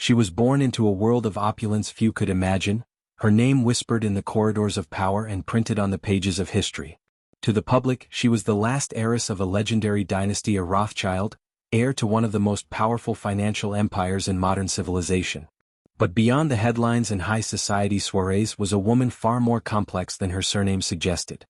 She was born into a world of opulence few could imagine, her name whispered in the corridors of power and printed on the pages of history. To the public, she was the last heiress of a legendary dynasty of Rothschild, heir to one of the most powerful financial empires in modern civilization. But beyond the headlines and high society soirees was a woman far more complex than her surname suggested.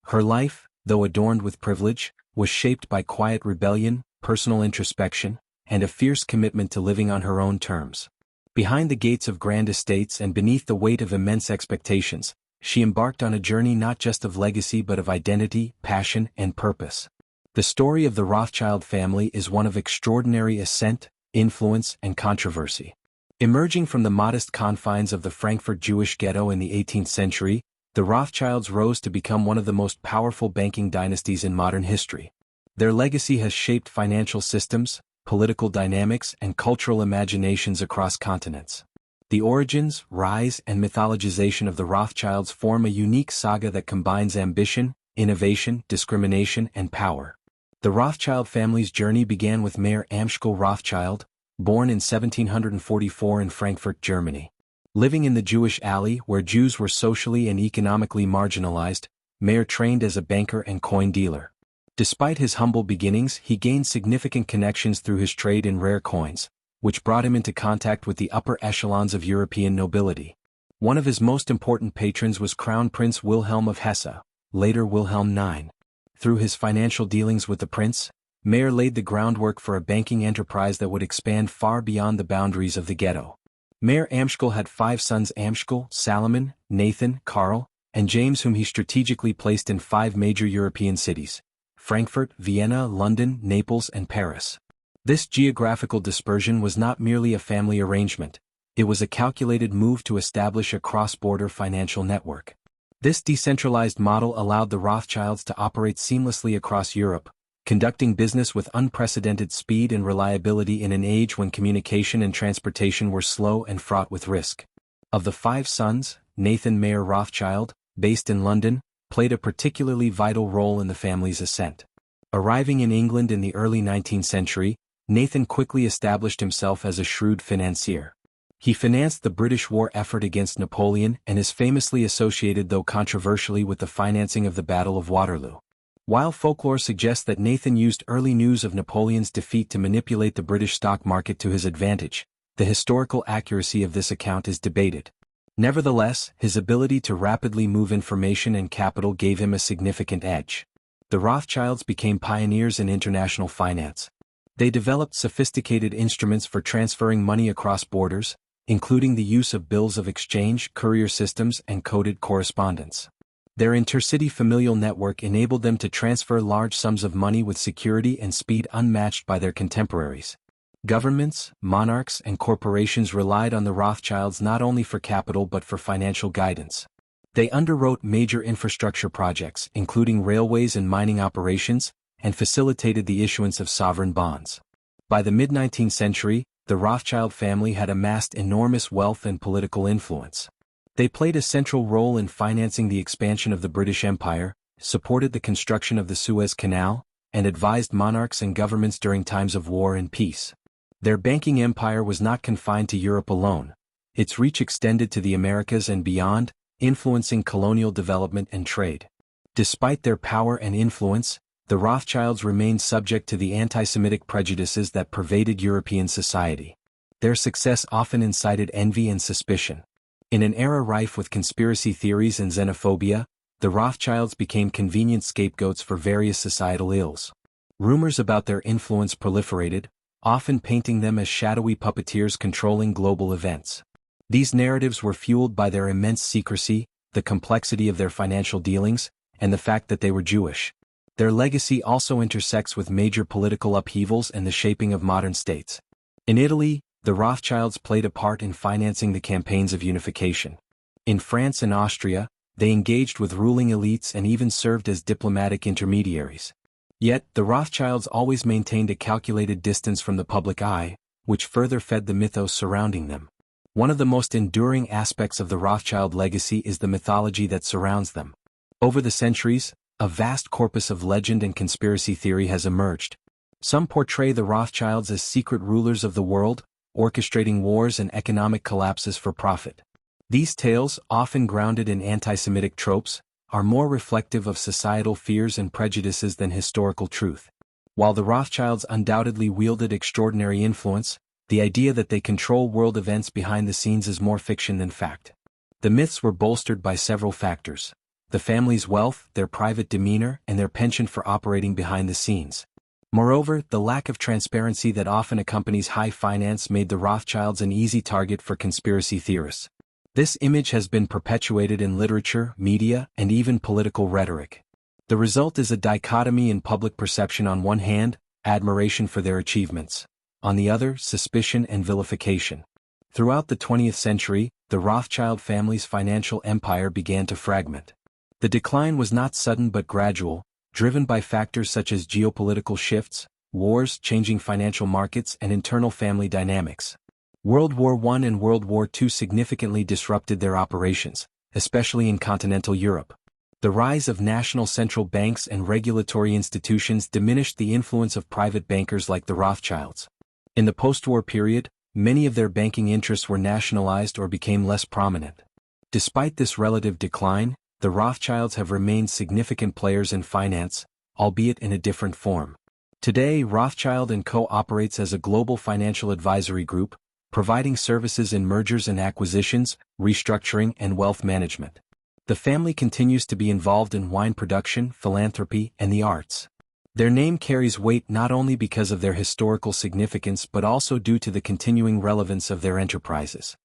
Her life, though adorned with privilege, was shaped by quiet rebellion, personal introspection, and a fierce commitment to living on her own terms. Behind the gates of grand estates and beneath the weight of immense expectations, she embarked on a journey not just of legacy but of identity, passion, and purpose. The story of the Rothschild family is one of extraordinary ascent, influence, and controversy. Emerging from the modest confines of the Frankfurt Jewish ghetto in the 18th century, the Rothschilds rose to become one of the most powerful banking dynasties in modern history. Their legacy has shaped financial systems, political dynamics, and cultural imaginations across continents. The origins, rise, and mythologization of the Rothschilds form a unique saga that combines ambition, innovation, discrimination, and power. The Rothschild family's journey began with Mayer Amschel Rothschild, born in 1744 in Frankfurt, Germany. Living in the Jewish alley where Jews were socially and economically marginalized, Mayer trained as a banker and coin dealer. Despite his humble beginnings, he gained significant connections through his trade in rare coins, which brought him into contact with the upper echelons of European nobility. One of his most important patrons was Crown Prince Wilhelm of Hesse, later Wilhelm IX. Through his financial dealings with the prince, Mayer laid the groundwork for a banking enterprise that would expand far beyond the boundaries of the ghetto. Mayer Amschel had 5 sons: Amschel, Salomon, Nathan, Karl, and James, whom he strategically placed in 5 major European cities: Frankfurt, Vienna, London, Naples, and Paris. This geographical dispersion was not merely a family arrangement, it was a calculated move to establish a cross-border financial network. This decentralized model allowed the Rothschilds to operate seamlessly across Europe, conducting business with unprecedented speed and reliability in an age when communication and transportation were slow and fraught with risk. Of the 5 sons, Nathan Mayer Rothschild, based in London, played a particularly vital role in the family's ascent. Arriving in England in the early 19th century, Nathan quickly established himself as a shrewd financier. He financed the British war effort against Napoleon and is famously associated, though controversially, with the financing of the Battle of Waterloo. While folklore suggests that Nathan used early news of Napoleon's defeat to manipulate the British stock market to his advantage, the historical accuracy of this account is debated. Nevertheless, his ability to rapidly move information and capital gave him a significant edge. The Rothschilds became pioneers in international finance. They developed sophisticated instruments for transferring money across borders, including the use of bills of exchange, courier systems, and coded correspondence. Their intercity familial network enabled them to transfer large sums of money with security and speed unmatched by their contemporaries. Governments, monarchs, and corporations relied on the Rothschilds not only for capital but for financial guidance. They underwrote major infrastructure projects, including railways and mining operations, and facilitated the issuance of sovereign bonds. By the mid-19th century, the Rothschild family had amassed enormous wealth and political influence. They played a central role in financing the expansion of the British Empire, supported the construction of the Suez Canal, and advised monarchs and governments during times of war and peace. Their banking empire was not confined to Europe alone. Its reach extended to the Americas and beyond, influencing colonial development and trade. Despite their power and influence, the Rothschilds remained subject to the anti-Semitic prejudices that pervaded European society. Their success often incited envy and suspicion. In an era rife with conspiracy theories and xenophobia, the Rothschilds became convenient scapegoats for various societal ills. Rumors about their influence proliferated, often painting them as shadowy puppeteers controlling global events. These narratives were fueled by their immense secrecy, the complexity of their financial dealings, and the fact that they were Jewish. Their legacy also intersects with major political upheavals and the shaping of modern states. In Italy, the Rothschilds played a part in financing the campaigns of unification. In France and Austria, they engaged with ruling elites and even served as diplomatic intermediaries. Yet, the Rothschilds always maintained a calculated distance from the public eye, which further fed the mythos surrounding them. One of the most enduring aspects of the Rothschild legacy is the mythology that surrounds them. Over the centuries, a vast corpus of legend and conspiracy theory has emerged. Some portray the Rothschilds as secret rulers of the world, orchestrating wars and economic collapses for profit. These tales, often grounded in anti-Semitic tropes, are more reflective of societal fears and prejudices than historical truth. While the Rothschilds undoubtedly wielded extraordinary influence, the idea that they control world events behind the scenes is more fiction than fact. The myths were bolstered by several factors: the family's wealth, their private demeanor, and their penchant for operating behind the scenes. Moreover, the lack of transparency that often accompanies high finance made the Rothschilds an easy target for conspiracy theorists. This image has been perpetuated in literature, media, and even political rhetoric. The result is a dichotomy in public perception: on one hand, admiration for their achievements; on the other, suspicion and vilification. Throughout the 20th century, the Rothschild family's financial empire began to fragment. The decline was not sudden but gradual, driven by factors such as geopolitical shifts, wars, changing financial markets, and internal family dynamics. World War I and World War II significantly disrupted their operations, especially in continental Europe. The rise of national central banks and regulatory institutions diminished the influence of private bankers like the Rothschilds. In the post-war period, many of their banking interests were nationalized or became less prominent. Despite this relative decline, the Rothschilds have remained significant players in finance, albeit in a different form. Today, Rothschild & Co. operates as a global financial advisory group, providing services in mergers and acquisitions, restructuring, and wealth management. The family continues to be involved in wine production, philanthropy, and the arts. Their name carries weight not only because of their historical significance but also due to the continuing relevance of their enterprises.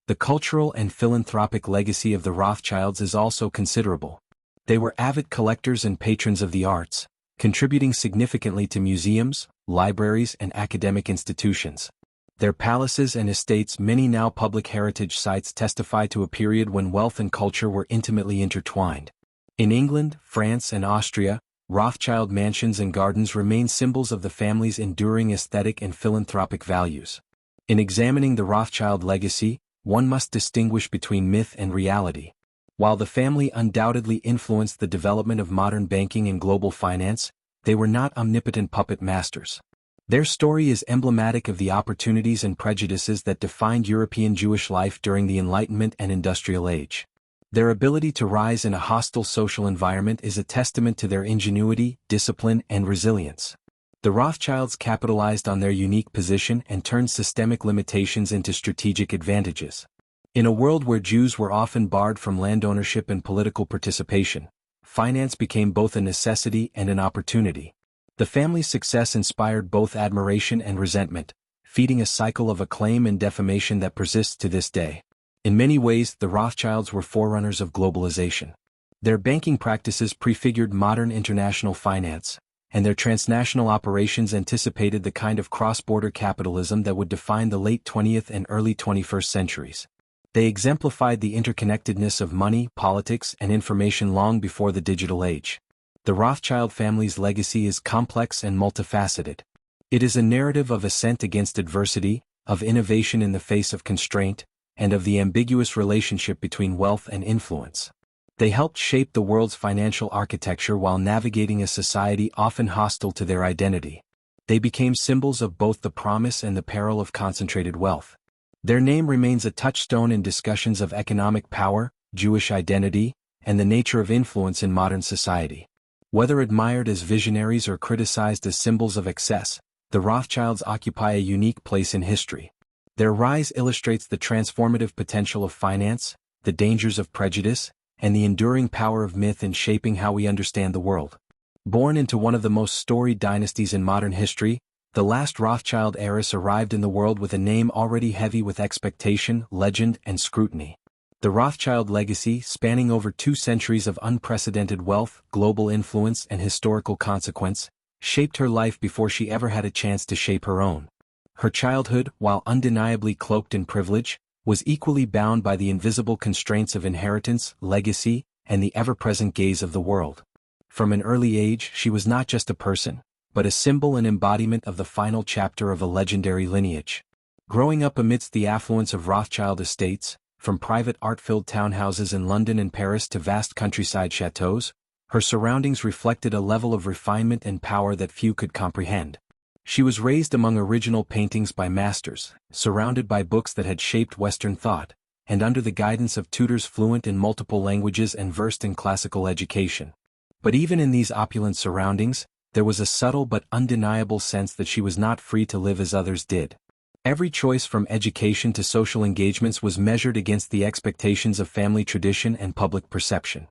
The cultural and philanthropic legacy of the Rothschilds is also considerable. They were avid collectors and patrons of the arts, contributing significantly to museums, libraries, and academic institutions. Their palaces and estates, many now public heritage sites, testify to a period when wealth and culture were intimately intertwined. In England, France, and Austria, Rothschild mansions and gardens remain symbols of the family's enduring aesthetic and philanthropic values. In examining the Rothschild legacy, one must distinguish between myth and reality. While the family undoubtedly influenced the development of modern banking and global finance, they were not omnipotent puppet masters. Their story is emblematic of the opportunities and prejudices that defined European Jewish life during the Enlightenment and Industrial Age. Their ability to rise in a hostile social environment is a testament to their ingenuity, discipline, and resilience. The Rothschilds capitalized on their unique position and turned systemic limitations into strategic advantages. In a world where Jews were often barred from land ownership and political participation, finance became both a necessity and an opportunity. The family's success inspired both admiration and resentment, feeding a cycle of acclaim and defamation that persists to this day. In many ways, the Rothschilds were forerunners of globalization. Their banking practices prefigured modern international finance, and their transnational operations anticipated the kind of cross-border capitalism that would define the late 20th and early 21st centuries. They exemplified the interconnectedness of money, politics, and information long before the digital age. The Rothschild family's legacy is complex and multifaceted. It is a narrative of ascent against adversity, of innovation in the face of constraint, and of the ambiguous relationship between wealth and influence. They helped shape the world's financial architecture while navigating a society often hostile to their identity. They became symbols of both the promise and the peril of concentrated wealth. Their name remains a touchstone in discussions of economic power, Jewish identity, and the nature of influence in modern society. Whether admired as visionaries or criticized as symbols of excess, the Rothschilds occupy a unique place in history. Their rise illustrates the transformative potential of finance, the dangers of prejudice, and the enduring power of myth in shaping how we understand the world. Born into one of the most storied dynasties in modern history, the last Rothschild heiress arrived in the world with a name already heavy with expectation, legend, and scrutiny. The Rothschild legacy, spanning over 2 centuries of unprecedented wealth, global influence, and historical consequence, shaped her life before she ever had a chance to shape her own. Her childhood, while undeniably cloaked in privilege, was equally bound by the invisible constraints of inheritance, legacy, and the ever-present gaze of the world. From an early age, she was not just a person, but a symbol and embodiment of the final chapter of a legendary lineage. Growing up amidst the affluence of Rothschild estates, from private art-filled townhouses in London and Paris to vast countryside chateaux, her surroundings reflected a level of refinement and power that few could comprehend. She was raised among original paintings by masters, surrounded by books that had shaped Western thought, and under the guidance of tutors fluent in multiple languages and versed in classical education. But even in these opulent surroundings, there was a subtle but undeniable sense that she was not free to live as others did. Every choice from education to social engagements was measured against the expectations of family tradition and public perception.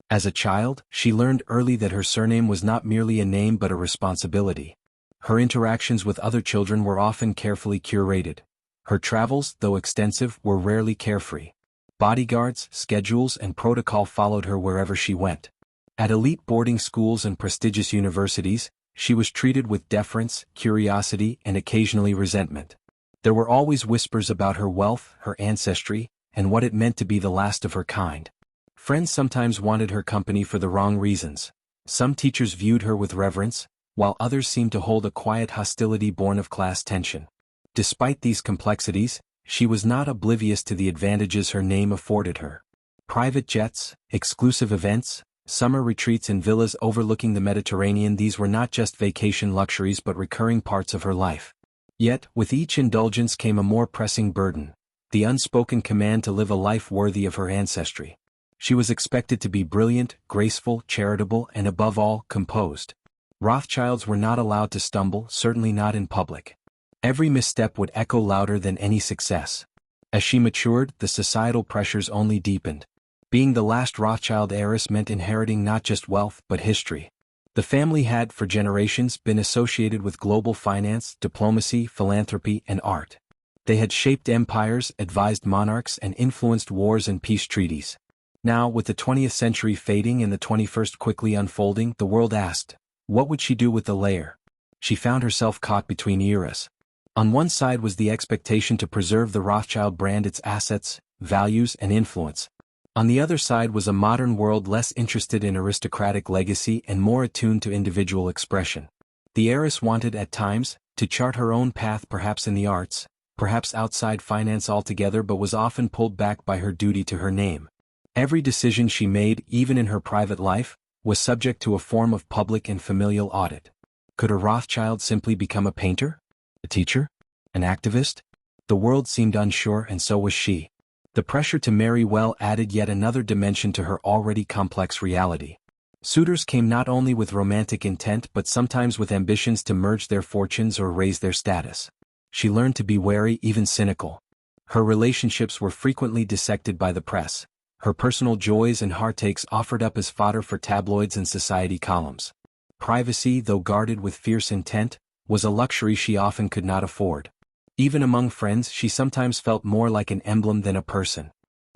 As a child, she learned early that her surname was not merely a name but a responsibility. Her interactions with other children were often carefully curated. Her travels, though extensive, were rarely carefree. Bodyguards, schedules, and protocol followed her wherever she went. At elite boarding schools and prestigious universities, she was treated with deference, curiosity, and occasionally resentment. There were always whispers about her wealth, her ancestry, and what it meant to be the last of her kind. Friends sometimes wanted her company for the wrong reasons. Some teachers viewed her with reverence, while others seemed to hold a quiet hostility born of class tension. Despite these complexities, she was not oblivious to the advantages her name afforded her. Private jets, exclusive events, summer retreats in villas overlooking the Mediterranean, these were not just vacation luxuries but recurring parts of her life. Yet, with each indulgence came a more pressing burden, the unspoken command to live a life worthy of her ancestry. She was expected to be brilliant, graceful, charitable, and above all, composed. Rothschilds were not allowed to stumble, certainly not in public. Every misstep would echo louder than any success. As she matured, the societal pressures only deepened. Being the last Rothschild heiress meant inheriting not just wealth but history. The family had, for generations, been associated with global finance, diplomacy, philanthropy, and art. They had shaped empires, advised monarchs, and influenced wars and peace treaties. Now, with the 20th century fading and the 21st quickly unfolding, the world asked, what would she do with the layer? She found herself caught between eras. On one side was the expectation to preserve the Rothschild brand, its assets, values, and influence. On the other side was a modern world less interested in aristocratic legacy and more attuned to individual expression. The heiress wanted, at times, to chart her own path, perhaps in the arts, perhaps outside finance altogether, but was often pulled back by her duty to her name. Every decision she made, even in her private life, was subject to a form of public and familial audit. Could a Rothschild simply become a painter? A teacher? An activist? The world seemed unsure, and so was she. The pressure to marry well added yet another dimension to her already complex reality. Suitors came not only with romantic intent but sometimes with ambitions to merge their fortunes or raise their status. She learned to be wary, even cynical. Her relationships were frequently dissected by the press. Her personal joys and heartaches offered up as fodder for tabloids and society columns. Privacy, though guarded with fierce intent, was a luxury she often could not afford. Even among friends, she sometimes felt more like an emblem than a person.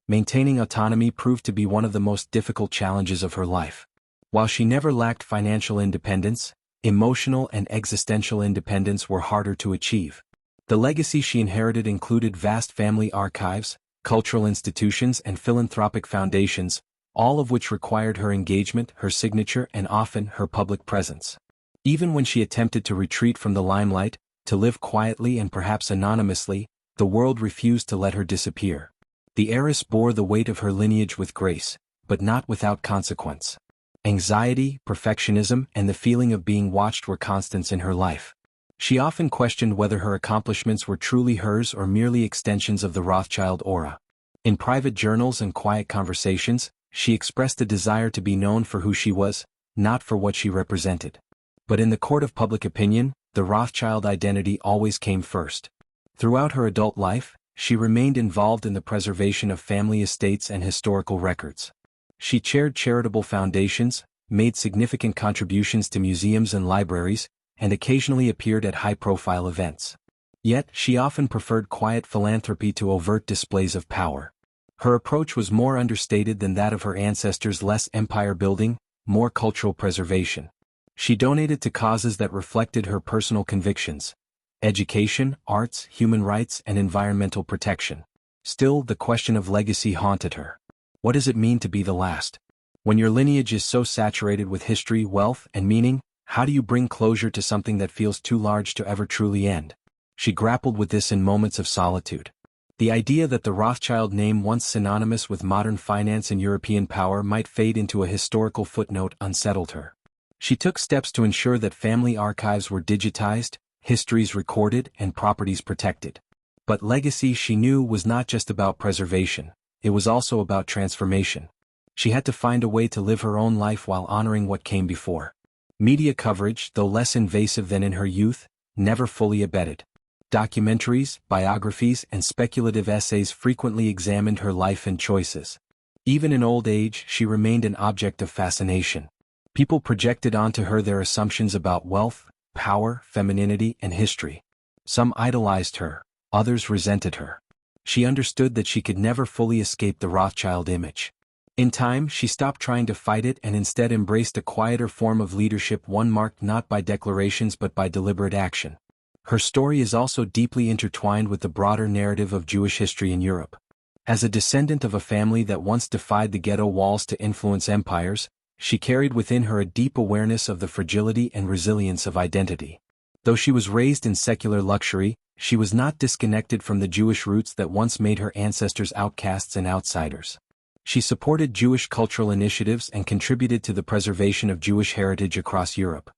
Maintaining autonomy proved to be one of the most difficult challenges of her life. While she never lacked financial independence, emotional and existential independence were harder to achieve. The legacy she inherited included vast family archives, cultural institutions, and philanthropic foundations, all of which required her engagement, her signature, and often her public presence. Even when she attempted to retreat from the limelight, to live quietly and perhaps anonymously, the world refused to let her disappear. The heiress bore the weight of her lineage with grace, but not without consequence. Anxiety, perfectionism, and the feeling of being watched were constants in her life. She often questioned whether her accomplishments were truly hers or merely extensions of the Rothschild aura. In private journals and quiet conversations, she expressed a desire to be known for who she was, not for what she represented. But in the court of public opinion, the Rothschild identity always came first. Throughout her adult life, she remained involved in the preservation of family estates and historical records. She chaired charitable foundations, made significant contributions to museums and libraries, and occasionally appeared at high-profile events. Yet, she often preferred quiet philanthropy to overt displays of power. Her approach was more understated than that of her ancestors, less empire-building, more cultural preservation. She donated to causes that reflected her personal convictions: education, arts, human rights, and environmental protection. Still, the question of legacy haunted her. What does it mean to be the last? When your lineage is so saturated with history, wealth, and meaning, how do you bring closure to something that feels too large to ever truly end? She grappled with this in moments of solitude. The idea that the Rothschild name, once synonymous with modern finance and European power, might fade into a historical footnote unsettled her. She took steps to ensure that family archives were digitized, histories recorded and properties protected. But legacy, she knew, was not just about preservation, it was also about transformation. She had to find a way to live her own life while honoring what came before. Media coverage, though less invasive than in her youth, never fully abetted. Documentaries, biographies, and speculative essays frequently examined her life and choices. Even in old age, she remained an object of fascination. People projected onto her their assumptions about wealth, power, femininity, and history. Some idolized her, others resented her. She understood that she could never fully escape the Rothschild image. In time, she stopped trying to fight it and instead embraced a quieter form of leadership, one marked not by declarations but by deliberate action. Her story is also deeply intertwined with the broader narrative of Jewish history in Europe. As a descendant of a family that once defied the ghetto walls to influence empires, she carried within her a deep awareness of the fragility and resilience of identity. Though she was raised in secular luxury, she was not disconnected from the Jewish roots that once made her ancestors outcasts and outsiders. She supported Jewish cultural initiatives and contributed to the preservation of Jewish heritage across Europe.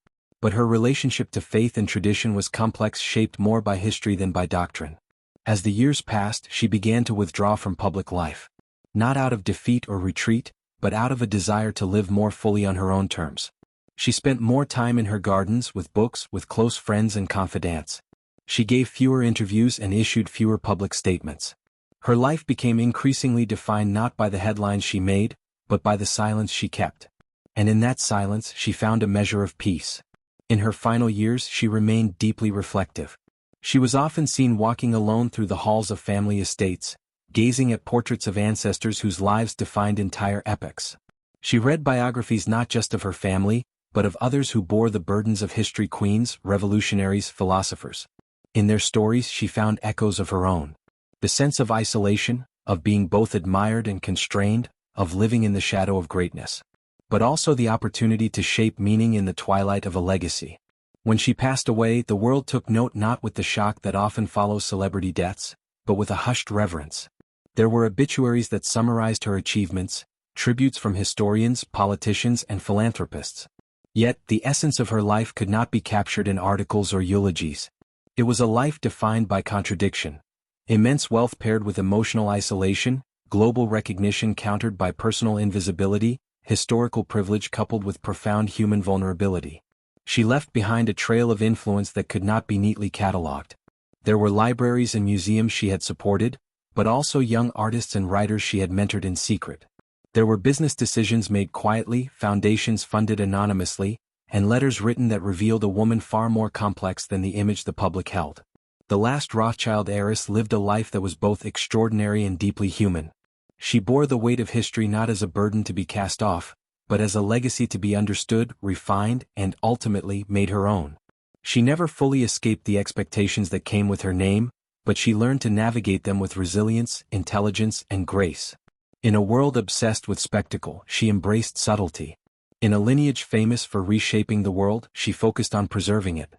But her relationship to faith and tradition was complex, shaped more by history than by doctrine. As the years passed, she began to withdraw from public life. Not out of defeat or retreat, but out of a desire to live more fully on her own terms. She spent more time in her gardens, with books, with close friends and confidants. She gave fewer interviews and issued fewer public statements. Her life became increasingly defined not by the headlines she made, but by the silence she kept. And in that silence she found a measure of peace. In her final years she remained deeply reflective. She was often seen walking alone through the halls of family estates, gazing at portraits of ancestors whose lives defined entire epochs. She read biographies not just of her family, but of others who bore the burdens of history: queens, revolutionaries, philosophers. In their stories she found echoes of her own. The sense of isolation, of being both admired and constrained, of living in the shadow of greatness. But also the opportunity to shape meaning in the twilight of a legacy. When she passed away, the world took note, not with the shock that often follows celebrity deaths, but with a hushed reverence. There were obituaries that summarized her achievements, tributes from historians, politicians, and philanthropists. Yet, the essence of her life could not be captured in articles or eulogies. It was a life defined by contradiction. Immense wealth paired with emotional isolation, global recognition countered by personal invisibility, historical privilege coupled with profound human vulnerability. She left behind a trail of influence that could not be neatly catalogued. There were libraries and museums she had supported, but also young artists and writers she had mentored in secret. There were business decisions made quietly, foundations funded anonymously, and letters written that revealed a woman far more complex than the image the public held. The last Rothschild heiress lived a life that was both extraordinary and deeply human. She bore the weight of history not as a burden to be cast off, but as a legacy to be understood, refined, and ultimately made her own. She never fully escaped the expectations that came with her name, but she learned to navigate them with resilience, intelligence, and grace. In a world obsessed with spectacle, she embraced subtlety. In a lineage famous for reshaping the world, she focused on preserving it.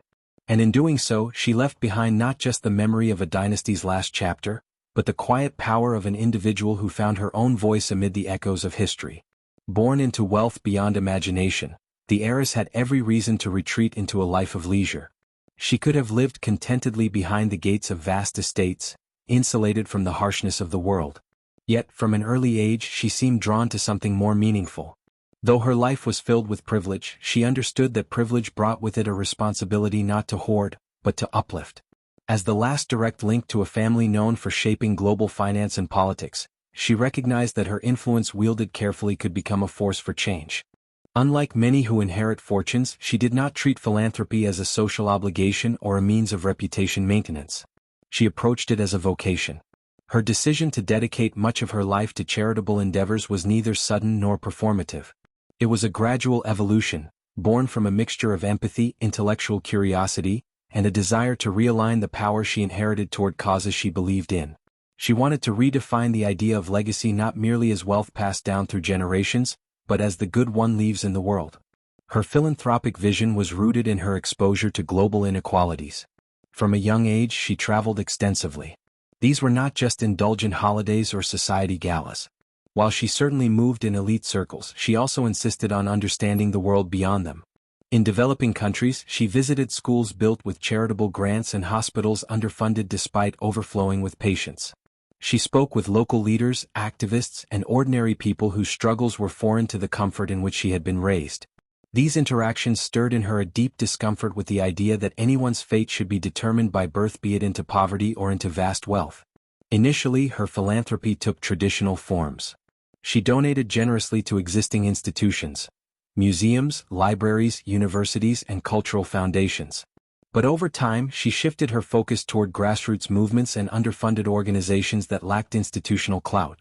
And in doing so, she left behind not just the memory of a dynasty's last chapter, but the quiet power of an individual who found her own voice amid the echoes of history. Born into wealth beyond imagination, the heiress had every reason to retreat into a life of leisure. She could have lived contentedly behind the gates of vast estates, insulated from the harshness of the world. Yet, from an early age, she seemed drawn to something more meaningful. Though her life was filled with privilege, she understood that privilege brought with it a responsibility not to hoard, but to uplift. As the last direct link to a family known for shaping global finance and politics, she recognized that her influence, wielded carefully, could become a force for change. Unlike many who inherit fortunes, she did not treat philanthropy as a social obligation or a means of reputation maintenance. She approached it as a vocation. Her decision to dedicate much of her life to charitable endeavors was neither sudden nor performative. It was a gradual evolution, born from a mixture of empathy, intellectual curiosity, and a desire to realign the power she inherited toward causes she believed in. She wanted to redefine the idea of legacy not merely as wealth passed down through generations, but as the good one leaves in the world. Her philanthropic vision was rooted in her exposure to global inequalities. From a young age she traveled extensively. These were not just indulgent holidays or society galas. While she certainly moved in elite circles, she also insisted on understanding the world beyond them. In developing countries, she visited schools built with charitable grants and hospitals underfunded despite overflowing with patients. She spoke with local leaders, activists, and ordinary people whose struggles were foreign to the comfort in which she had been raised. These interactions stirred in her a deep discomfort with the idea that anyone's fate should be determined by birth, be it into poverty or into vast wealth. Initially, her philanthropy took traditional forms. She donated generously to existing institutions, museums, libraries, universities, and cultural foundations. But over time, she shifted her focus toward grassroots movements and underfunded organizations that lacked institutional clout.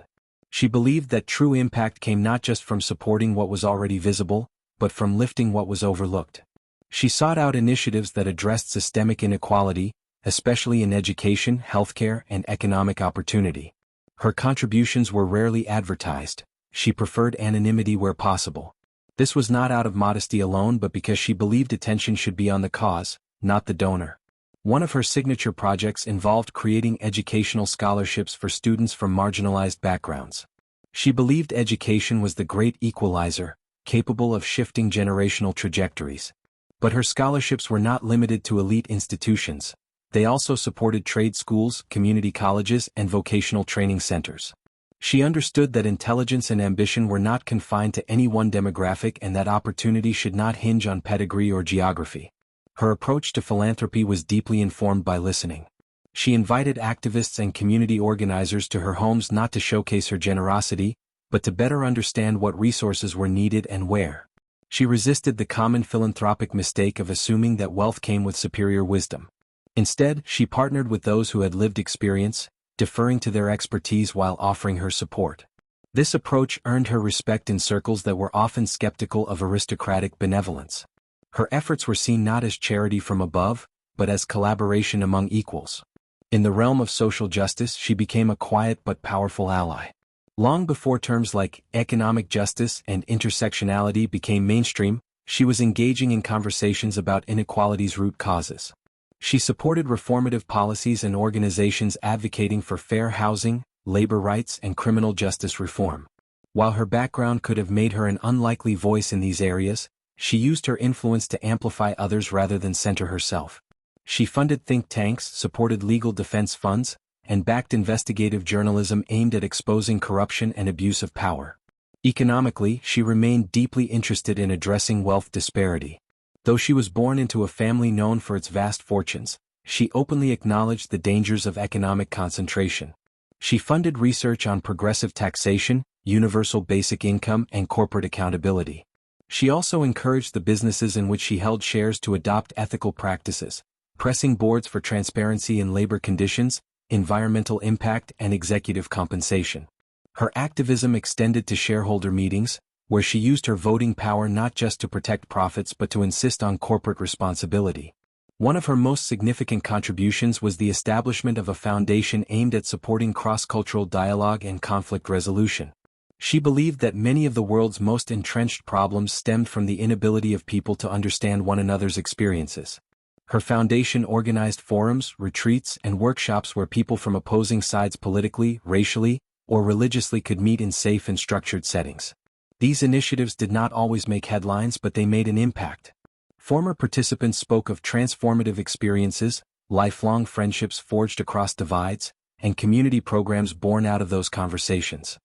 She believed that true impact came not just from supporting what was already visible, but from lifting what was overlooked. She sought out initiatives that addressed systemic inequality, especially in education, healthcare, and economic opportunity. Her contributions were rarely advertised. She preferred anonymity where possible. This was not out of modesty alone, but because she believed attention should be on the cause, not the donor. One of her signature projects involved creating educational scholarships for students from marginalized backgrounds. She believed education was the great equalizer, capable of shifting generational trajectories. But her scholarships were not limited to elite institutions. They also supported trade schools, community colleges, and vocational training centers. She understood that intelligence and ambition were not confined to any one demographic and that opportunity should not hinge on pedigree or geography. Her approach to philanthropy was deeply informed by listening. She invited activists and community organizers to her homes not to showcase her generosity, but to better understand what resources were needed and where. She resisted the common philanthropic mistake of assuming that wealth came with superior wisdom. Instead, she partnered with those who had lived experience, deferring to their expertise while offering her support. This approach earned her respect in circles that were often skeptical of aristocratic benevolence. Her efforts were seen not as charity from above, but as collaboration among equals. In the realm of social justice, she became a quiet but powerful ally. Long before terms like economic justice and intersectionality became mainstream, she was engaging in conversations about inequality's root causes. She supported reformative policies and organizations advocating for fair housing, labor rights, and criminal justice reform. While her background could have made her an unlikely voice in these areas, she used her influence to amplify others rather than center herself. She funded think tanks, supported legal defense funds, and backed investigative journalism aimed at exposing corruption and abuse of power. Economically, she remained deeply interested in addressing wealth disparity. Though she was born into a family known for its vast fortunes, she openly acknowledged the dangers of economic concentration. She funded research on progressive taxation, universal basic income, and corporate accountability. She also encouraged the businesses in which she held shares to adopt ethical practices, pressing boards for transparency in labor conditions, environmental impact, and executive compensation. Her activism extended to shareholder meetings, where she used her voting power not just to protect profits but to insist on corporate responsibility. One of her most significant contributions was the establishment of a foundation aimed at supporting cross-cultural dialogue and conflict resolution. She believed that many of the world's most entrenched problems stemmed from the inability of people to understand one another's experiences. Her foundation organized forums, retreats, and workshops where people from opposing sides politically, racially, or religiously could meet in safe and structured settings. These initiatives did not always make headlines, but they made an impact. Former participants spoke of transformative experiences, lifelong friendships forged across divides, and community programs born out of those conversations.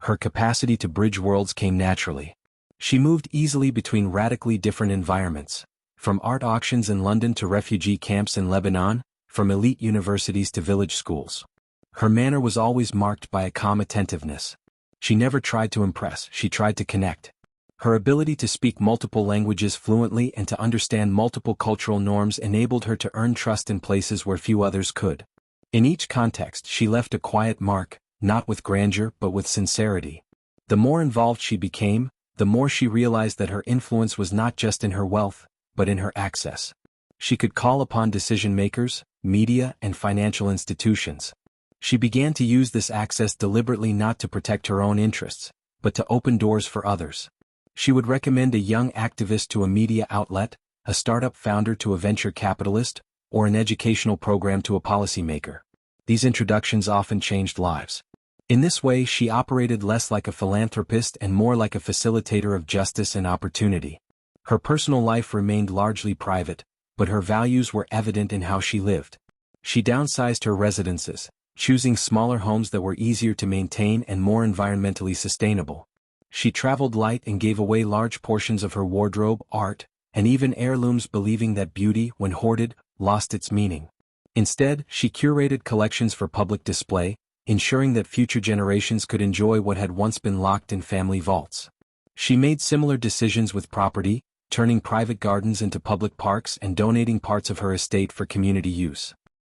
Her capacity to bridge worlds came naturally. She moved easily between radically different environments, from art auctions in London to refugee camps in Lebanon, from elite universities to village schools. Her manner was always marked by a calm attentiveness. She never tried to impress, she tried to connect. Her ability to speak multiple languages fluently and to understand multiple cultural norms enabled her to earn trust in places where few others could. In each context, she left a quiet mark, not with grandeur but with sincerity. The more involved she became, the more she realized that her influence was not just in her wealth, but in her access. She could call upon decision-makers, media, and financial institutions. She began to use this access deliberately not to protect her own interests, but to open doors for others. She would recommend a young activist to a media outlet, a startup founder to a venture capitalist, or an educational program to a policymaker. These introductions often changed lives. In this way, she operated less like a philanthropist and more like a facilitator of justice and opportunity. Her personal life remained largely private, but her values were evident in how she lived. She downsized her residences, choosing smaller homes that were easier to maintain and more environmentally sustainable. She traveled light and gave away large portions of her wardrobe, art, and even heirlooms, believing that beauty, when hoarded, lost its meaning. Instead, she curated collections for public display, ensuring that future generations could enjoy what had once been locked in family vaults. She made similar decisions with property, turning private gardens into public parks and donating parts of her estate for community use.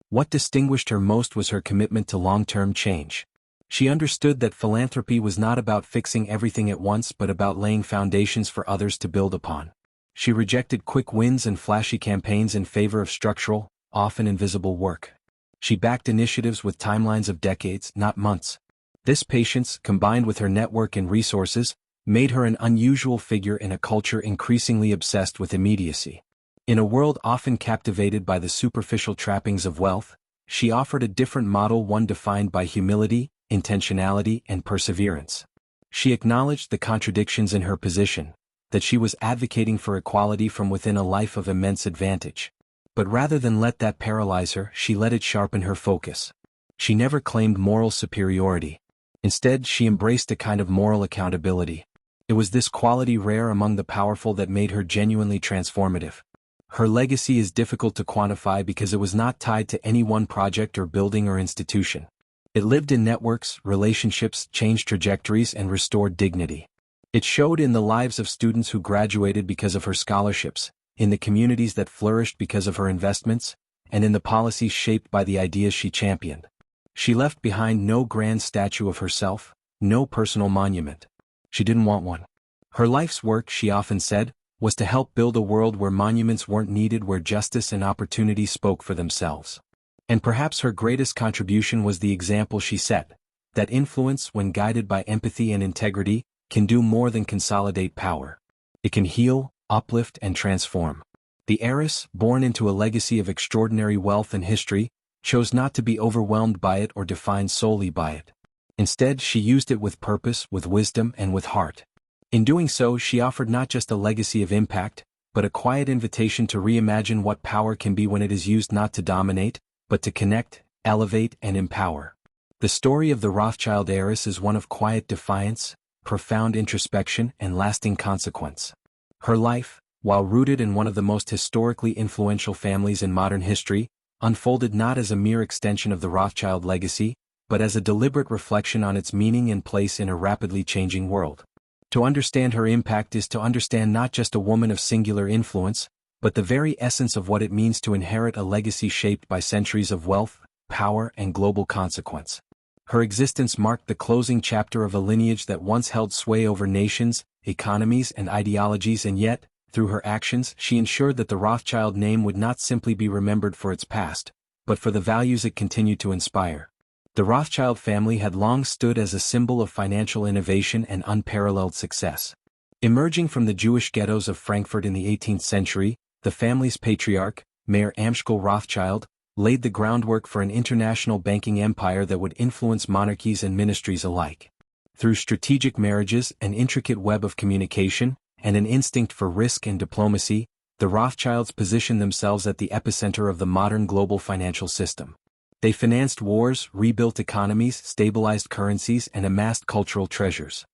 What distinguished her most was her commitment to long-term change. She understood that philanthropy was not about fixing everything at once but about laying foundations for others to build upon. She rejected quick wins and flashy campaigns in favor of structural, often invisible work. She backed initiatives with timelines of decades, not months. This patience, combined with her network and resources, made her an unusual figure in a culture increasingly obsessed with immediacy. In a world often captivated by the superficial trappings of wealth, she offered a different model, one defined by humility, intentionality, and perseverance. She acknowledged the contradictions in her position, that she was advocating for equality from within a life of immense advantage. But rather than let that paralyze her, she let it sharpen her focus. She never claimed moral superiority. Instead, she embraced a kind of moral accountability. It was this quality rare among the powerful that made her genuinely transformative. Her legacy is difficult to quantify because it was not tied to any one project or building or institution. It lived in networks, relationships, changed trajectories, and restored dignity. It showed in the lives of students who graduated because of her scholarships, in the communities that flourished because of her investments, and in the policies shaped by the ideas she championed. She left behind no grand statue of herself, no personal monument. She didn't want one. Her life's work, she often said, was to help build a world where monuments weren't needed, where justice and opportunity spoke for themselves. And perhaps her greatest contribution was the example she set, that influence, when guided by empathy and integrity, can do more than consolidate power. It can heal, uplift, and transform. The heiress, born into a legacy of extraordinary wealth and history, chose not to be overwhelmed by it or defined solely by it. Instead, she used it with purpose, with wisdom, and with heart. In doing so, she offered not just a legacy of impact, but a quiet invitation to reimagine what power can be when it is used not to dominate, but to connect, elevate, and empower. The story of the Rothschild heiress is one of quiet defiance, profound introspection, and lasting consequence. Her life, while rooted in one of the most historically influential families in modern history, unfolded not as a mere extension of the Rothschild legacy, but as a deliberate reflection on its meaning and place in a rapidly changing world. To understand her impact is to understand not just a woman of singular influence, but the very essence of what it means to inherit a legacy shaped by centuries of wealth, power, and global consequence. Her existence marked the closing chapter of a lineage that once held sway over nations, economies, and ideologies, and yet, through her actions, she ensured that the Rothschild name would not simply be remembered for its past, but for the values it continued to inspire. The Rothschild family had long stood as a symbol of financial innovation and unparalleled success. Emerging from the Jewish ghettos of Frankfurt in the 18th century, the family's patriarch, Mayer Amschel Rothschild, laid the groundwork for an international banking empire that would influence monarchies and ministries alike. Through strategic marriages, an intricate web of communication, and an instinct for risk and diplomacy, the Rothschilds positioned themselves at the epicenter of the modern global financial system. They financed wars, rebuilt economies, stabilized currencies, and amassed cultural treasures.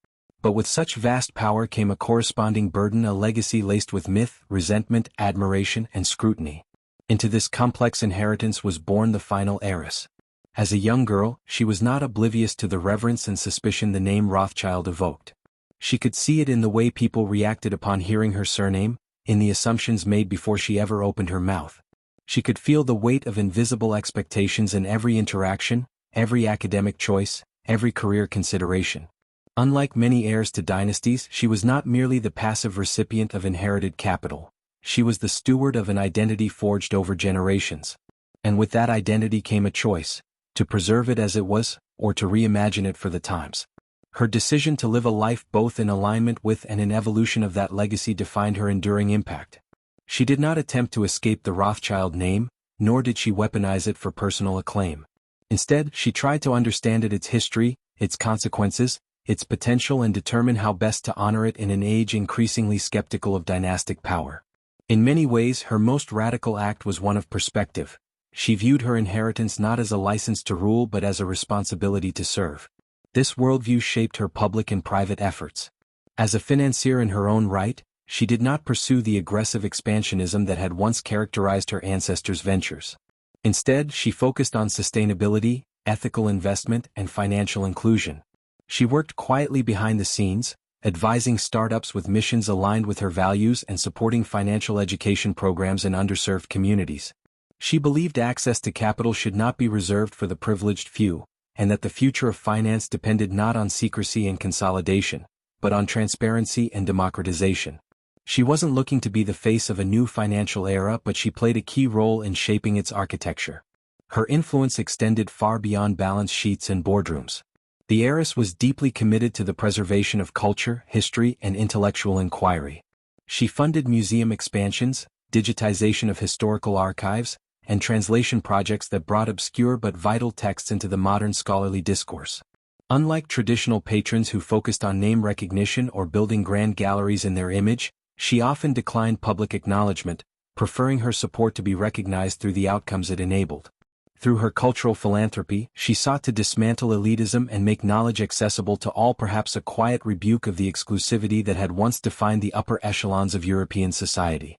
But with such vast power came a corresponding burden, a legacy laced with myth, resentment, admiration, and scrutiny. Into this complex inheritance was born the final heiress. As a young girl, she was not oblivious to the reverence and suspicion the name Rothschild evoked. She could see it in the way people reacted upon hearing her surname, in the assumptions made before she ever opened her mouth. She could feel the weight of invisible expectations in every interaction, every academic choice, every career consideration. Unlike many heirs to dynasties, she was not merely the passive recipient of inherited capital. She was the steward of an identity forged over generations. And with that identity came a choice, to preserve it as it was, or to reimagine it for the times. Her decision to live a life both in alignment with and in evolution of that legacy defined her enduring impact. She did not attempt to escape the Rothschild name, nor did she weaponize it for personal acclaim. Instead, she tried to understand its history, its consequences, its potential and determine how best to honor it in an age increasingly skeptical of dynastic power. In many ways, her most radical act was one of perspective. She viewed her inheritance not as a license to rule but as a responsibility to serve. This worldview shaped her public and private efforts. As a financier in her own right, she did not pursue the aggressive expansionism that had once characterized her ancestors' ventures. Instead, she focused on sustainability, ethical investment, and financial inclusion. She worked quietly behind the scenes, advising startups with missions aligned with her values and supporting financial education programs in underserved communities. She believed access to capital should not be reserved for the privileged few, and that the future of finance depended not on secrecy and consolidation, but on transparency and democratization. She wasn't looking to be the face of a new financial era, but she played a key role in shaping its architecture. Her influence extended far beyond balance sheets and boardrooms. The heiress was deeply committed to the preservation of culture, history, and intellectual inquiry. She funded museum expansions, digitization of historical archives, and translation projects that brought obscure but vital texts into the modern scholarly discourse. Unlike traditional patrons who focused on name recognition or building grand galleries in their image, she often declined public acknowledgement, preferring her support to be recognized through the outcomes it enabled. Through her cultural philanthropy, she sought to dismantle elitism and make knowledge accessible to all, perhaps a quiet rebuke of the exclusivity that had once defined the upper echelons of European society.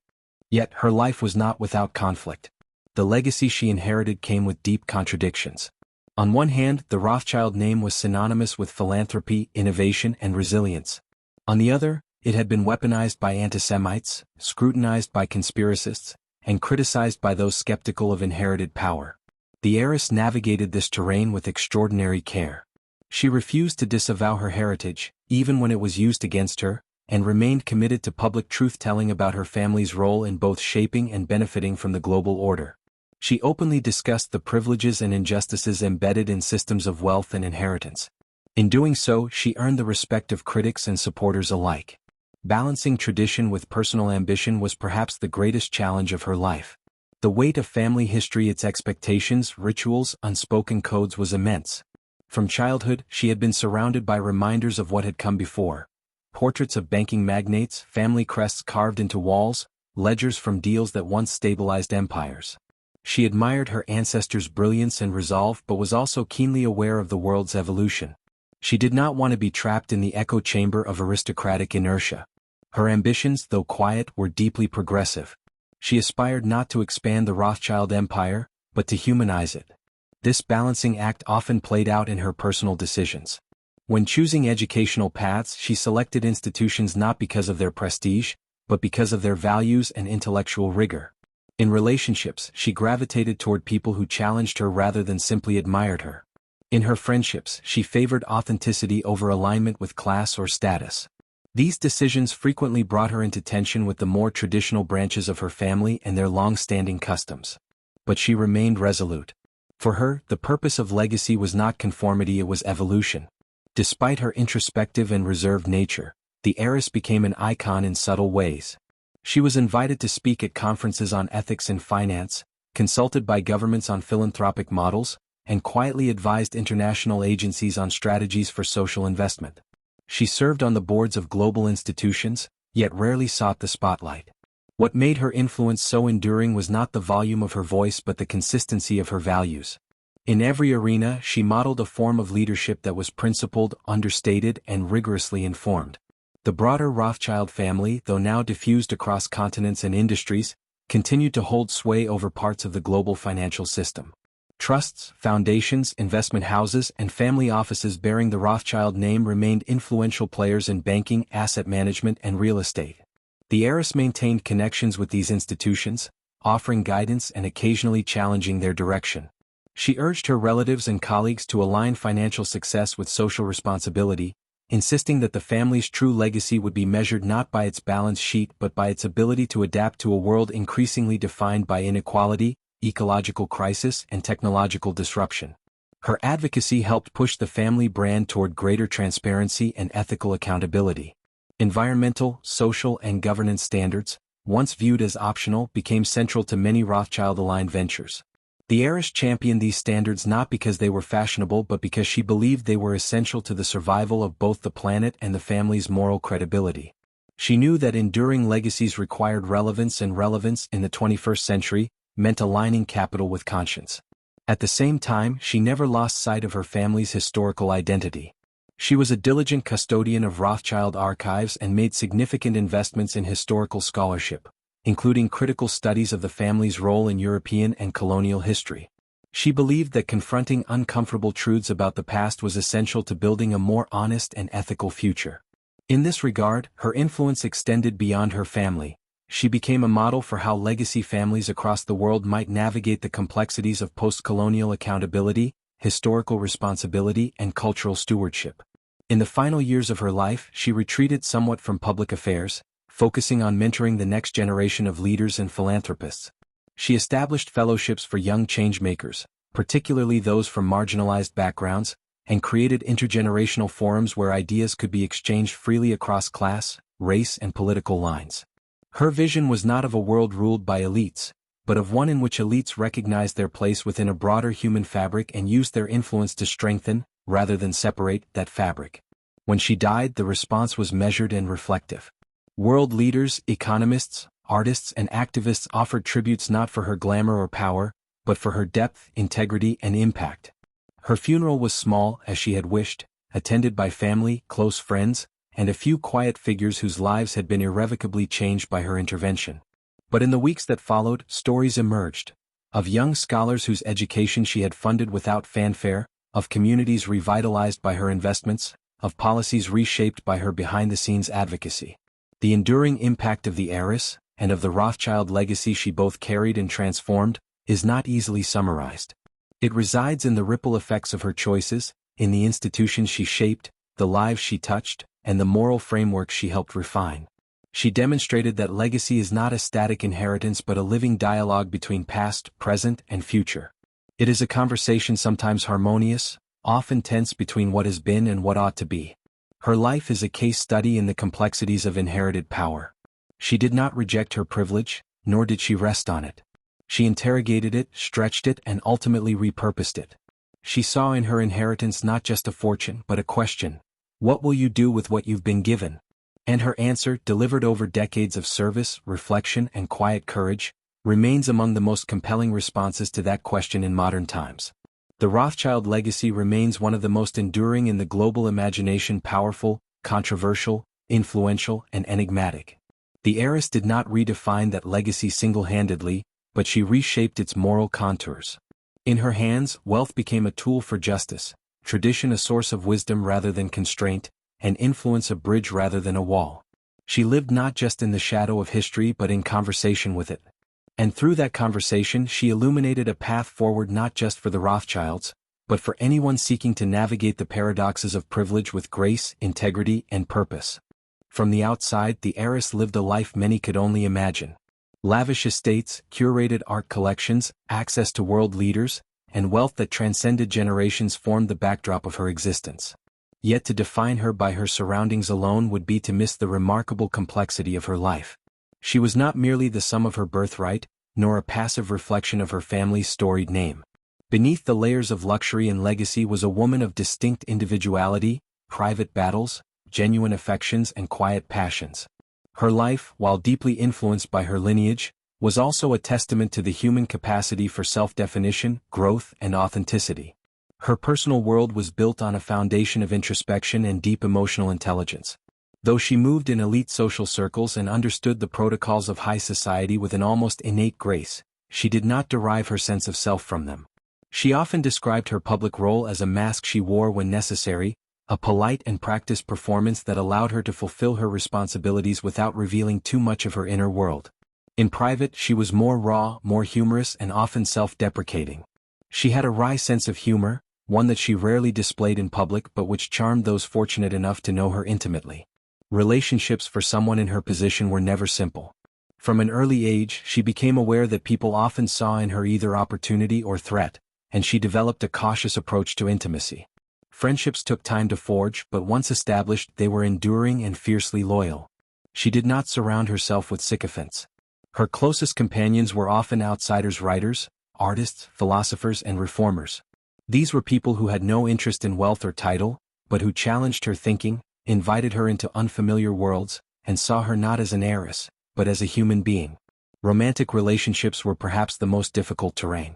Yet, her life was not without conflict. The legacy she inherited came with deep contradictions. On one hand, the Rothschild name was synonymous with philanthropy, innovation, and resilience. On the other, it had been weaponized by anti-Semites, scrutinized by conspiracists, and criticized by those skeptical of inherited power. The heiress navigated this terrain with extraordinary care. She refused to disavow her heritage, even when it was used against her, and remained committed to public truth-telling about her family's role in both shaping and benefiting from the global order. She openly discussed the privileges and injustices embedded in systems of wealth and inheritance. In doing so, she earned the respect of critics and supporters alike. Balancing tradition with personal ambition was perhaps the greatest challenge of her life. The weight of family history, its expectations, rituals, unspoken codes was immense. From childhood, she had been surrounded by reminders of what had come before. Portraits of banking magnates, family crests carved into walls, ledgers from deals that once stabilized empires. She admired her ancestors' brilliance and resolve but was also keenly aware of the world's evolution. She did not want to be trapped in the echo chamber of aristocratic inertia. Her ambitions, though quiet, were deeply progressive. She aspired not to expand the Rothschild empire, but to humanize it. This balancing act often played out in her personal decisions. When choosing educational paths, she selected institutions not because of their prestige, but because of their values and intellectual rigor. In relationships, she gravitated toward people who challenged her rather than simply admired her. In her friendships, she favored authenticity over alignment with class or status. These decisions frequently brought her into tension with the more traditional branches of her family and their long-standing customs. But she remained resolute. For her, the purpose of legacy was not conformity, it was evolution. Despite her introspective and reserved nature, the heiress became an icon in subtle ways. She was invited to speak at conferences on ethics and finance, consulted by governments on philanthropic models, and quietly advised international agencies on strategies for social investment. She served on the boards of global institutions, yet rarely sought the spotlight. What made her influence so enduring was not the volume of her voice but the consistency of her values. In every arena, she modeled a form of leadership that was principled, understated, and rigorously informed. The broader Rothschild family, though now diffused across continents and industries, continued to hold sway over parts of the global financial system. Trusts, foundations, investment houses, and family offices bearing the Rothschild name remained influential players in banking, asset management, and real estate. The heiress maintained connections with these institutions, offering guidance and occasionally challenging their direction. She urged her relatives and colleagues to align financial success with social responsibility, insisting that the family's true legacy would be measured not by its balance sheet but by its ability to adapt to a world increasingly defined by inequality, ecological crisis, and technological disruption. Her advocacy helped push the family brand toward greater transparency and ethical accountability. Environmental, social, and governance standards, once viewed as optional, became central to many Rothschild-aligned ventures. The heiress championed these standards not because they were fashionable but because she believed they were essential to the survival of both the planet and the family's moral credibility. She knew that enduring legacies required relevance, and relevance in the 21st century meant aligning capital with conscience. At the same time, she never lost sight of her family's historical identity. She was a diligent custodian of Rothschild archives and made significant investments in historical scholarship, including critical studies of the family's role in European and colonial history. She believed that confronting uncomfortable truths about the past was essential to building a more honest and ethical future. In this regard, her influence extended beyond her family. She became a model for how legacy families across the world might navigate the complexities of post-colonial accountability, historical responsibility, and cultural stewardship. In the final years of her life, she retreated somewhat from public affairs, focusing on mentoring the next generation of leaders and philanthropists. She established fellowships for young changemakers, particularly those from marginalized backgrounds, and created intergenerational forums where ideas could be exchanged freely across class, race, and political lines. Her vision was not of a world ruled by elites, but of one in which elites recognized their place within a broader human fabric and used their influence to strengthen, rather than separate, that fabric. When she died, the response was measured and reflective. World leaders, economists, artists, and activists offered tributes not for her glamour or power, but for her depth, integrity, and impact. Her funeral was small, as she had wished, attended by family, close friends, and a few quiet figures whose lives had been irrevocably changed by her intervention. But in the weeks that followed, stories emerged. Of young scholars whose education she had funded without fanfare, of communities revitalized by her investments, of policies reshaped by her behind-the-scenes advocacy. The enduring impact of the heiress, and of the Rothschild legacy she both carried and transformed, is not easily summarized. It resides in the ripple effects of her choices, in the institutions she shaped, the lives she touched, and the moral framework she helped refine. She demonstrated that legacy is not a static inheritance but a living dialogue between past, present, and future. It is a conversation sometimes harmonious, often tense between what has been and what ought to be. Her life is a case study in the complexities of inherited power. She did not reject her privilege, nor did she rest on it. She interrogated it, stretched it, and ultimately repurposed it. She saw in her inheritance not just a fortune but a question: what will you do with what you've been given? And her answer, delivered over decades of service, reflection, and quiet courage, remains among the most compelling responses to that question in modern times. The Rothschild legacy remains one of the most enduring in the global imagination, powerful, controversial, influential, and enigmatic. The heiress did not redefine that legacy single-handedly, but she reshaped its moral contours. In her hands, wealth became a tool for justice, tradition a source of wisdom rather than constraint, and influence a bridge rather than a wall. She lived not just in the shadow of history but in conversation with it. And through that conversation she illuminated a path forward not just for the Rothschilds, but for anyone seeking to navigate the paradoxes of privilege with grace, integrity, and purpose. From the outside, the heiress lived a life many could only imagine. Lavish estates, curated art collections, access to world leaders, and wealth that transcended generations formed the backdrop of her existence. Yet to define her by her surroundings alone would be to miss the remarkable complexity of her life. She was not merely the sum of her birthright, nor a passive reflection of her family's storied name. Beneath the layers of luxury and legacy was a woman of distinct individuality, private battles, genuine affections, and quiet passions. Her life, while deeply influenced by her lineage, was also a testament to the human capacity for self-definition, growth, and authenticity. Her personal world was built on a foundation of introspection and deep emotional intelligence. Though she moved in elite social circles and understood the protocols of high society with an almost innate grace, she did not derive her sense of self from them. She often described her public role as a mask she wore when necessary, a polite and practiced performance that allowed her to fulfill her responsibilities without revealing too much of her inner world. In private, she was more raw, more humorous, and often self-deprecating. She had a wry sense of humor, one that she rarely displayed in public but which charmed those fortunate enough to know her intimately. Relationships for someone in her position were never simple. From an early age, she became aware that people often saw in her either opportunity or threat, and she developed a cautious approach to intimacy. Friendships took time to forge, but once established, they were enduring and fiercely loyal. She did not surround herself with sycophants. Her closest companions were often outsiders, writers, artists, philosophers, and reformers. These were people who had no interest in wealth or title, but who challenged her thinking, invited her into unfamiliar worlds, and saw her not as an heiress, but as a human being. Romantic relationships were perhaps the most difficult terrain.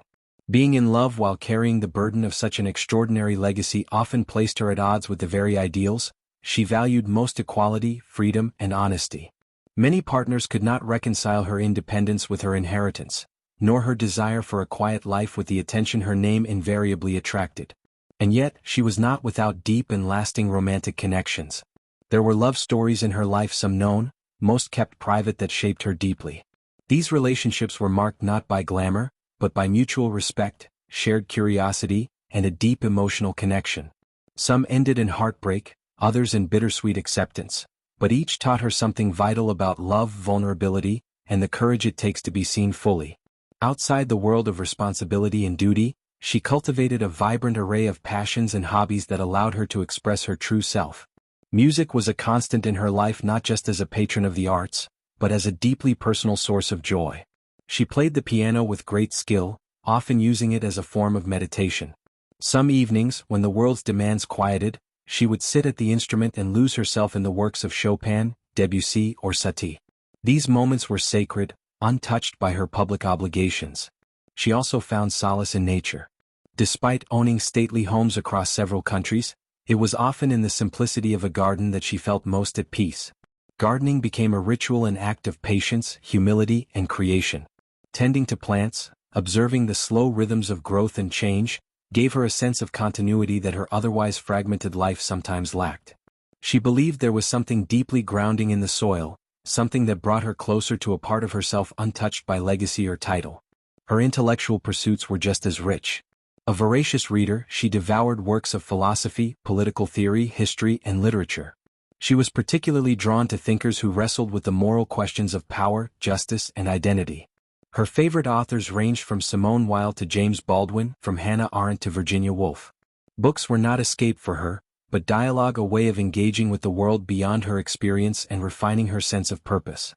Being in love while carrying the burden of such an extraordinary legacy often placed her at odds with the very ideals she valued most: equality, freedom, and honesty. Many partners could not reconcile her independence with her inheritance, nor her desire for a quiet life with the attention her name invariably attracted. And yet, she was not without deep and lasting romantic connections. There were love stories in her life, some known, most kept private, that shaped her deeply. These relationships were marked not by glamour, but by mutual respect, shared curiosity, and a deep emotional connection. Some ended in heartbreak, others in bittersweet acceptance, but each taught her something vital about love, vulnerability, and the courage it takes to be seen fully. Outside the world of responsibility and duty, she cultivated a vibrant array of passions and hobbies that allowed her to express her true self. Music was a constant in her life, not just as a patron of the arts, but as a deeply personal source of joy. She played the piano with great skill, often using it as a form of meditation. Some evenings, when the world's demands quieted, she would sit at the instrument and lose herself in the works of Chopin, Debussy, or Satie. These moments were sacred, untouched by her public obligations. She also found solace in nature. Despite owning stately homes across several countries, it was often in the simplicity of a garden that she felt most at peace. Gardening became a ritual, an act of patience, humility, and creation. Tending to plants, observing the slow rhythms of growth and change, gave her a sense of continuity that her otherwise fragmented life sometimes lacked. She believed there was something deeply grounding in the soil, something that brought her closer to a part of herself untouched by legacy or title. Her intellectual pursuits were just as rich. A voracious reader, she devoured works of philosophy, political theory, history, and literature. She was particularly drawn to thinkers who wrestled with the moral questions of power, justice, and identity. Her favorite authors ranged from Simone Weil to James Baldwin, from Hannah Arendt to Virginia Woolf. Books were not escape for her, but dialogue, a way of engaging with the world beyond her experience and refining her sense of purpose.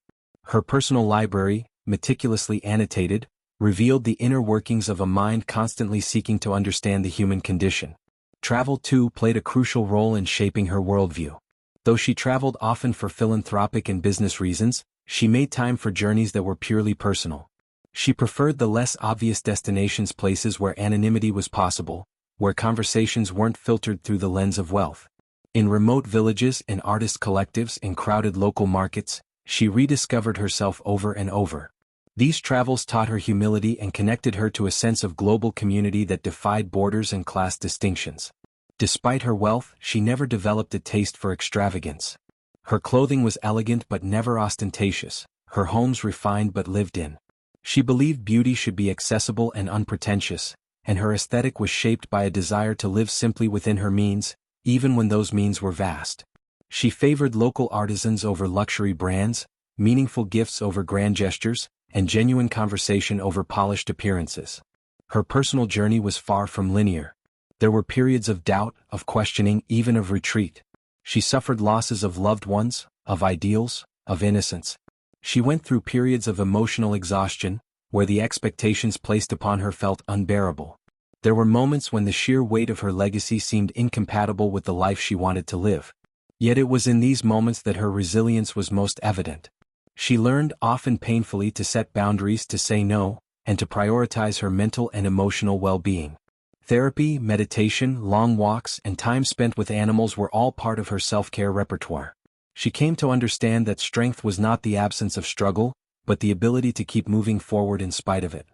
Her personal library, meticulously annotated, revealed the inner workings of a mind constantly seeking to understand the human condition. Travel, too, played a crucial role in shaping her worldview. Though she traveled often for philanthropic and business reasons, she made time for journeys that were purely personal. She preferred the less obvious destinations, places where anonymity was possible, where conversations weren't filtered through the lens of wealth. In remote villages, in artist collectives, in crowded local markets, she rediscovered herself over and over. These travels taught her humility and connected her to a sense of global community that defied borders and class distinctions. Despite her wealth, she never developed a taste for extravagance. Her clothing was elegant but never ostentatious, her homes refined but lived in. She believed beauty should be accessible and unpretentious, and her aesthetic was shaped by a desire to live simply within her means, even when those means were vast. She favored local artisans over luxury brands, meaningful gifts over grand gestures, and genuine conversation over polished appearances. Her personal journey was far from linear. There were periods of doubt, of questioning, even of retreat. She suffered losses of loved ones, of ideals, of innocence. She went through periods of emotional exhaustion, where the expectations placed upon her felt unbearable. There were moments when the sheer weight of her legacy seemed incompatible with the life she wanted to live. Yet it was in these moments that her resilience was most evident. She learned, often painfully, to set boundaries, to say no, and to prioritize her mental and emotional well-being. Therapy, meditation, long walks, and time spent with animals were all part of her self-care repertoire. She came to understand that strength was not the absence of struggle, but the ability to keep moving forward in spite of it.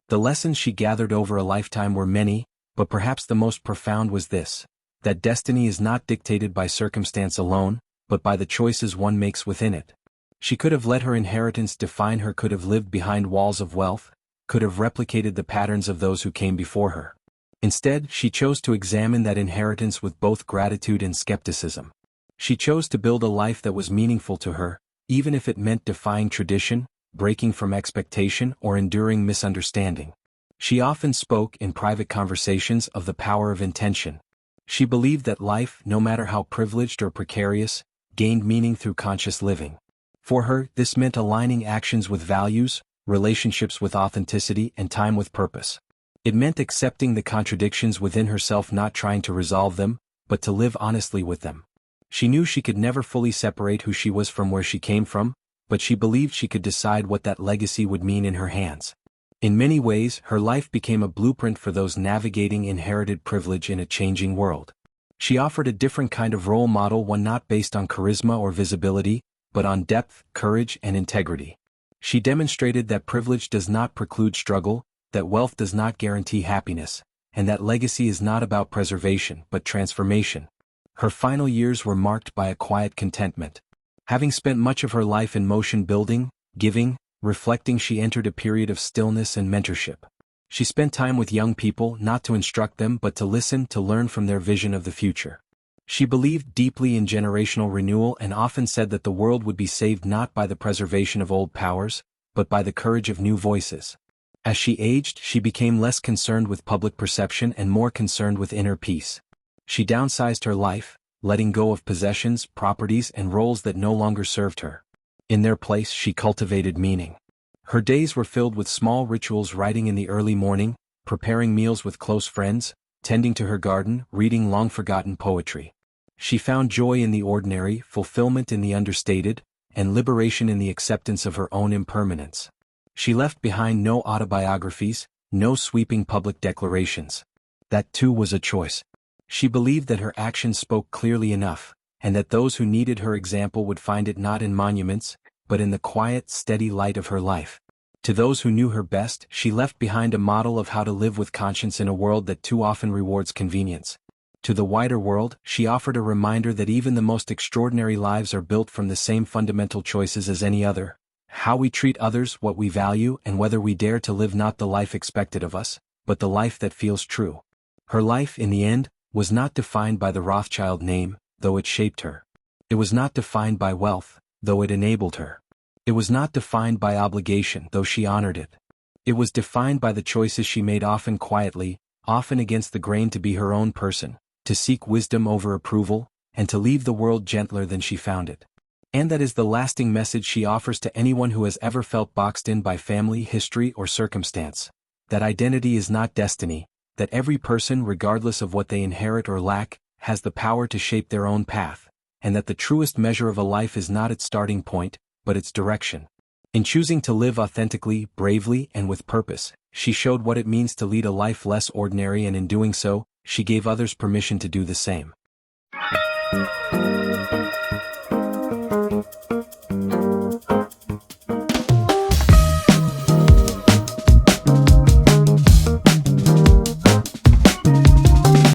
The lessons she gathered over a lifetime were many, but perhaps the most profound was this: that destiny is not dictated by circumstance alone, but by the choices one makes within it. She could have let her inheritance define her, could have lived behind walls of wealth, could have replicated the patterns of those who came before her. Instead, she chose to examine that inheritance with both gratitude and skepticism. She chose to build a life that was meaningful to her, even if it meant defying tradition, breaking from expectation, or enduring misunderstanding. She often spoke in private conversations of the power of intention. She believed that life, no matter how privileged or precarious, gained meaning through conscious living. For her, this meant aligning actions with values, relationships with authenticity, and time with purpose. It meant accepting the contradictions within herself, not trying to resolve them, but to live honestly with them. She knew she could never fully separate who she was from where she came from, but she believed she could decide what that legacy would mean in her hands. In many ways, her life became a blueprint for those navigating inherited privilege in a changing world. She offered a different kind of role model, one not based on charisma or visibility, but on depth, courage, and integrity. She demonstrated that privilege does not preclude struggle, that wealth does not guarantee happiness, and that legacy is not about preservation but transformation. Her final years were marked by a quiet contentment. Having spent much of her life in motion, building, giving, reflecting, she entered a period of stillness and mentorship. She spent time with young people, not to instruct them but to listen, to learn from their vision of the future. She believed deeply in generational renewal and often said that the world would be saved not by the preservation of old powers, but by the courage of new voices. As she aged, she became less concerned with public perception and more concerned with inner peace. She downsized her life, letting go of possessions, properties, and roles that no longer served her. In their place, she cultivated meaning. Her days were filled with small rituals: writing in the early morning, preparing meals with close friends, tending to her garden, reading long-forgotten poetry. She found joy in the ordinary, fulfillment in the understated, and liberation in the acceptance of her own impermanence. She left behind no autobiographies, no sweeping public declarations. That too was a choice. She believed that her actions spoke clearly enough, and that those who needed her example would find it not in monuments, but in the quiet, steady light of her life. To those who knew her best, she left behind a model of how to live with conscience in a world that too often rewards convenience. To the wider world, she offered a reminder that even the most extraordinary lives are built from the same fundamental choices as any other: how we treat others, what we value, and whether we dare to live not the life expected of us, but the life that feels true. Her life, in the end, was not defined by the Rothschild name, though it shaped her. It was not defined by wealth, though it enabled her. It was not defined by obligation, though she honored it. It was defined by the choices she made, often quietly, often against the grain, to be her own person, to seek wisdom over approval, and to leave the world gentler than she found it. And that is the lasting message she offers to anyone who has ever felt boxed in by family, history, or circumstance: that identity is not destiny, that every person, regardless of what they inherit or lack, has the power to shape their own path, and that the truest measure of a life is not its starting point, but its direction. In choosing to live authentically, bravely, and with purpose, she showed what it means to lead a life less ordinary, and in doing so, she gave others permission to do the same.